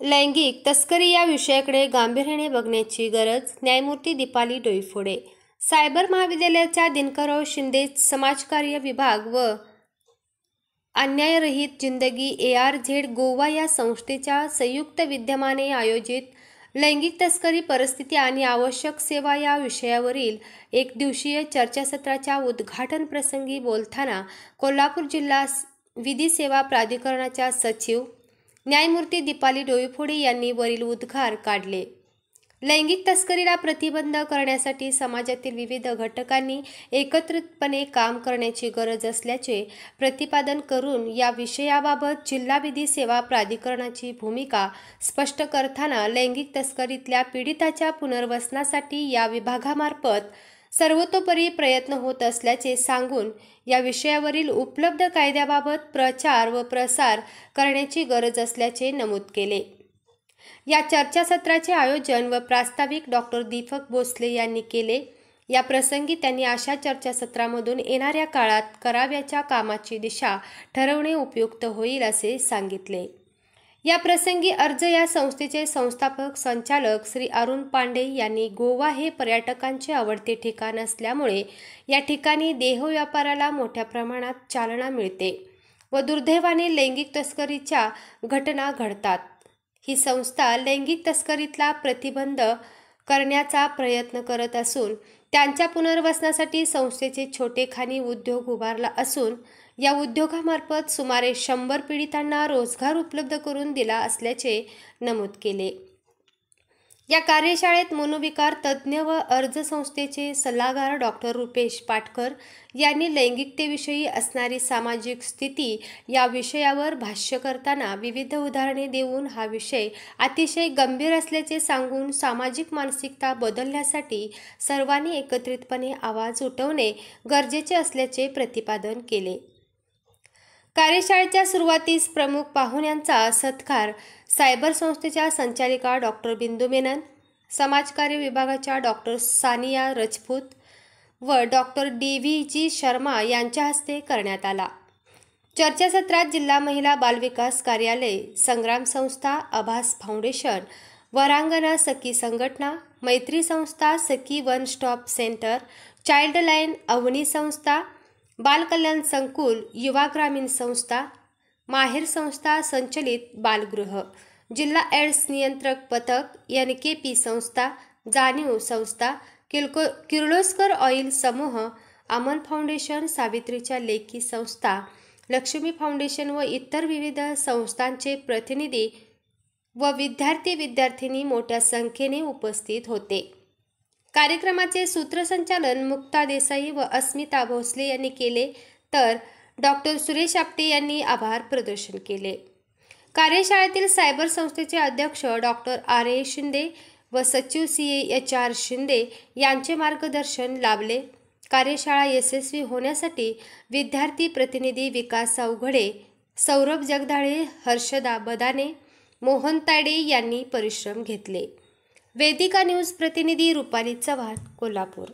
लैंगिक तस्करी या विषयाकडे गांभीर्याने बघण्याची गरज. न्यायमूर्ती दीपाली डोईफोडे. सायबर महाविद्यालयाच्या दिनकरराव शिंदे समाजकार्य विभाग व अन्यायरहित जिंदगी ARZ गोवा या संस्थेच्या संयुक्त विद्यमाने आयोजित लैंगिक तस्करी परिस्थिती आणि आवश्यक सेवा या विषयावरील एकदिवसीय चर्चासत्राच्या उद्घाटन प्रसंगी बोलताना कोल्हापूर जिल्हा विधी सेवा प्राधिकरणाच्या सचिव न्यायमूर्ती दीपाली डोईफोडे यांनी वरील उद्गार काढले. लैंगिक तस्करीला प्रतिबंध करण्यासाठी समाजातील विविध घटकांनी एकत्रितपणे काम करण्याची गरज असल्याचे प्रतिपादन करून या विषयाबाबत जिल्हा विधी सेवा प्राधिकरणाची भूमिका स्पष्ट करताना लैंगिक तस्करीतल्या पीडिताच्या पुनर्वसनासाठी या विभागामार्फत सर्वतोपरी प्रयत्न होत असल्याचे सांगून या विषयावरील उपलब्ध कायद्याबाबत प्रचार व प्रसार करण्याची गरज असल्याचे नमूद केले. या चर्चासत्राचे आयोजन व प्रास्ताविक डॉक्टर दीपक भोसले यांनी केले. या प्रसंगी त्यांनी अशा चर्चासत्रामधून येणाऱ्या काळात करावयाच्या कामाची दिशा ठरवणे उपयुक्त होईल असे सांगितले. या प्रसंगी अर्ज या संस्थेचे संस्थापक संचालक श्री अरुण पांडे यांनी गोवा हे पर्यटकांचे आवडते ठिकाण असल्यामुळे या ठिकाणी देहव्यापाराला मोठ्या प्रमाणात चालना मिळते व दुर्दैवाने लैंगिक तस्करीच्या घटना घडतात. ही संस्था लैंगिक तस्करीतला प्रतिबंध करण्याचा प्रयत्न करत असून त्यांच्या पुनर्वसनासाठी संस्थेचे छोटेखानी उद्योग उभारला असून या उद्योगामार्फत सुमारे 100 पीडितांना रोजगार उपलब्ध करून दिला असल्याचे नमूद केले. या कार्यशाळेत मनोविकार तज्ज्ञ व अर्ज संस्थेचे सल्लागार डॉक्टर रुपेश पाटकर यांनी लैंगिकतेविषयी असणारी सामाजिक स्थिती या विषयावर भाष्य करताना विविध उदाहरणे देऊन हा विषय अतिशय गंभीर असल्याचे सांगून सामाजिक मानसिकता बदलण्यासाठी सर्वांनी एकत्रितपणे आवाज उठवणे गरजेचे असल्याचे प्रतिपादन केले. कार्यशाळेच्या सुरुवातीस प्रमुख पाहुण्यांचा सत्कार सायबर संस्थेच्या संचालिका डॉक्टर बिंदू मेनन, समाजकार्य विभागाच्या डॉक्टर सानिया राजपूत व डॉक्टर DVG शर्मा यांच्या हस्ते करण्यात आला. चर्चासत्रात जिल्हा महिला बालविकास कार्यालय, संग्राम संस्था, आभास फाउंडेशन, वरांगना सखी संघटना, मैत्री संस्था, Sakhi one stop centre, Childline Avani संस्था, बाल कल्याण संकुल, युवा ग्रामीण संस्था, माहेर संस्था संचलित बालगृह, जिल्हा एड्स नियंत्रक पथक, NKP संस्था, जाणीव संस्था, किर्लोस्कर ऑइल समूह, अमन फाउंडेशन, सावित्रीच्या लेखी संस्था, लक्ष्मी फाउंडेशन व इतर विविध संस्थांचे प्रतिनिधी व विद्यार्थी मोठ्या संख्येने उपस्थित होते. कार्यक्रमाचे सूत्रसंचालन मुक्ता देसाई व अस्मिता भोसले यांनी केले तर डॉक्टर सुरेश आपटे यांनी आभार प्रदर्शन केले. कार्यशाळेतील सायबर संस्थेचे अध्यक्ष डॉक्टर RA शिंदे व सचिव CA HR शिंदे यांचे मार्गदर्शन लाभले. कार्यशाळा यशस्वी होण्यासाठी विद्यार्थी प्रतिनिधी विकास अवघडे, सौरभ जगदाळे, हर्षदा बदाने, मोहन तायडे यांनी परिश्रम घेतले. वेदिका न्यूज प्रतिनिधी रुपाली चव्हाण, कोल्हापूर.